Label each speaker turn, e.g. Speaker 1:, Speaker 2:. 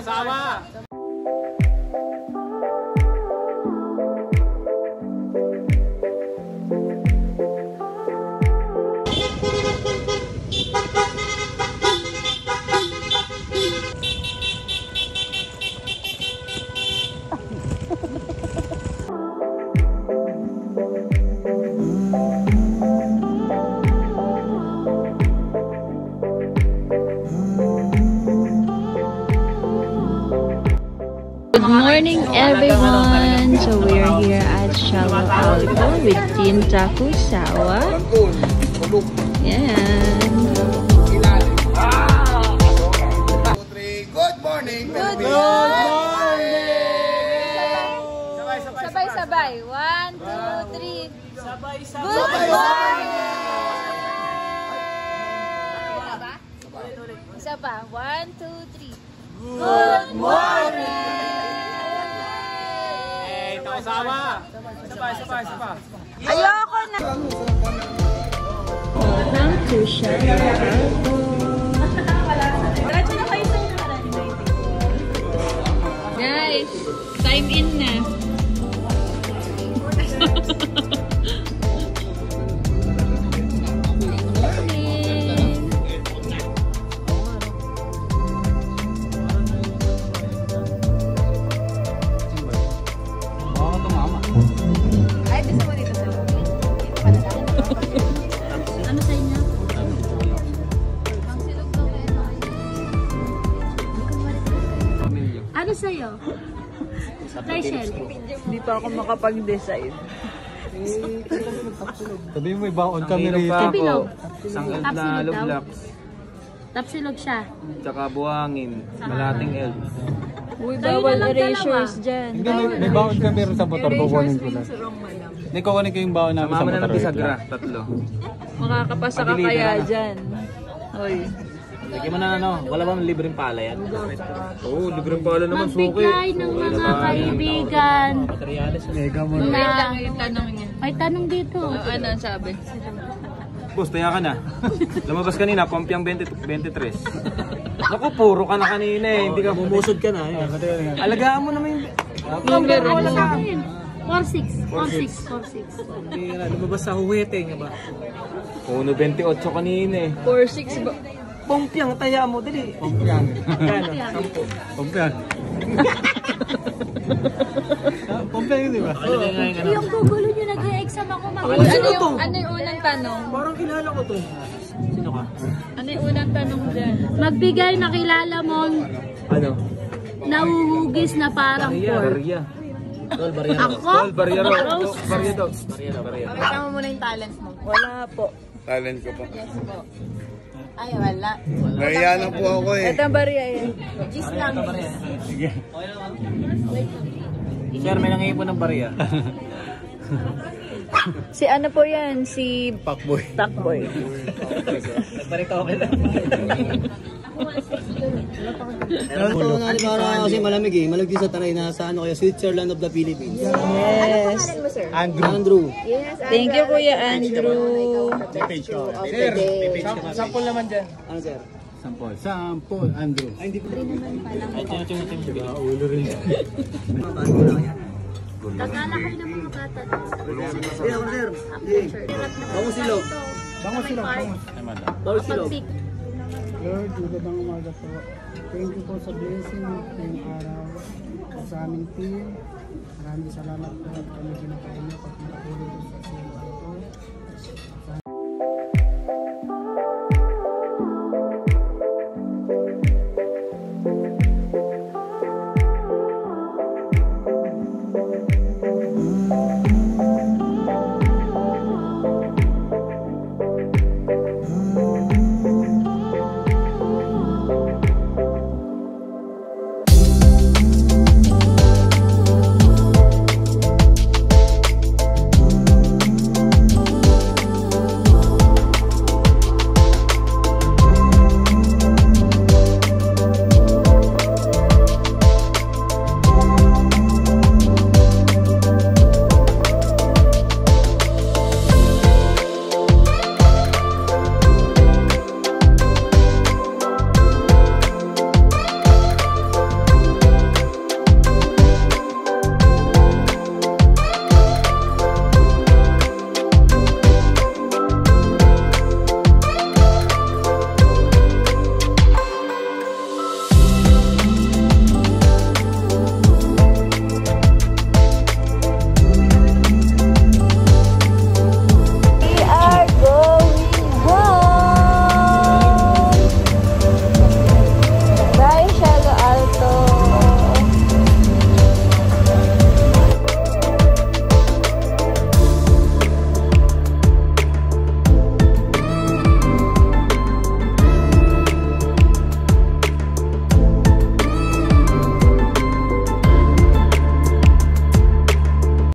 Speaker 1: Sama!
Speaker 2: Good morning everyone! So we're here at Shawa Alpo with Team Takusawa. Yan.
Speaker 3: Good morning!
Speaker 1: Good morning!
Speaker 4: Sabay-sabay. 1, 2, 3.
Speaker 1: Sabay-sabay!
Speaker 4: Good morning! Isa pa. 1, 2, 3. Good morning!
Speaker 1: Eh, sama! Sabay!
Speaker 4: Ayoko na!
Speaker 2: Welcome to Shawa Alpo. Guys, time in na. Ano sa inyo? Ano sa'yo? Rachel?
Speaker 5: Hindi pa ako makapag-decide.
Speaker 6: Sabi mo, may baon kami rito.
Speaker 2: Tapsilog.
Speaker 5: Isang elf na
Speaker 2: Tapsilog daw.
Speaker 5: lublaps.
Speaker 2: Tapsilog siya.
Speaker 5: Tsaka buhangin. Malating elf.
Speaker 2: Uy, bawal erasures dyan.
Speaker 6: Hindi, may baon kami rin sa motor. Kukunin ko lang. Hindi, kukunin ko yung baon namin sa
Speaker 5: Mama na
Speaker 6: motor.
Speaker 5: ng bisagra. 3.
Speaker 2: Makakapasa ka
Speaker 5: Pag-deliver
Speaker 2: kaya
Speaker 5: na.
Speaker 2: dyan. Uy.
Speaker 5: Lagyan mo na ano. Wala bang libreng pala yan? Oo, libreng pala naman.
Speaker 2: Magbigay ng mga kaibigan.
Speaker 6: Mega mo
Speaker 2: Na, may tanong dito. Ano sabi?
Speaker 5: Boss, taya ka na. Lumabas kanina, Pompiang 23. Naku, puro ka na kanina eh. Hindi ka bumusod ka na. Alagaan mo naman yung...
Speaker 2: Number ano sa akin? 46.
Speaker 5: Lumabas sa huwete nga ba? 1.28 kanina eh.
Speaker 2: 46 ba?
Speaker 5: Pompiang, taya mo, dali.
Speaker 6: Pompiang.
Speaker 5: Kano? 10.
Speaker 6: Pompiang. Pompiang yun, di ba?
Speaker 2: Yung gugulo nyo, nag-e-exam ako
Speaker 4: Ano yung unang tanong?
Speaker 5: Parang kilala ko to. Sino ka?
Speaker 2: Ano yung unang tanong dyan? Magbigay na kilala mong
Speaker 5: Ano?
Speaker 2: nahuhugis na parang pork.
Speaker 5: Barya. Tol, barya.
Speaker 2: Ako?
Speaker 5: Tol, barya ro.
Speaker 2: Rose?
Speaker 5: Barya daw. Barya.
Speaker 4: Pakita mo muna yung talents mo.
Speaker 2: Wala po.
Speaker 3: Talent ko pa.
Speaker 4: Ay, wala.
Speaker 3: Naiya lang po ako eh.
Speaker 2: Ito ang barya yan.
Speaker 4: Gis lang.
Speaker 6: Sige.
Speaker 5: Sir, may nangipon ng barya.
Speaker 2: Si ano po yan? Si
Speaker 6: Pakboy.
Speaker 2: Takboy.
Speaker 5: Nagparito ako lang.
Speaker 7: Ito na para kasi malamig eh. Malamig sa taray na sa ano kaya Switzerland of the Philippines.
Speaker 2: Yes.
Speaker 7: Andrew.
Speaker 2: Thank you, Kuya Andrew.
Speaker 5: Sample naman dyan.
Speaker 7: Ano sir?
Speaker 6: Sampol, Andrew.
Speaker 7: Ay hindi ko
Speaker 6: Ulo rin.
Speaker 2: Kakala kami ng mga bata.
Speaker 7: Sige ako sir. Bango silog. Bango silog.
Speaker 2: Pag-pick.
Speaker 8: Lord, magandang umaga po. Thank you po sa blessing ngayong araw sa aming team. Maraming salamat po at kami ginagawa niyo pag nakatulong sa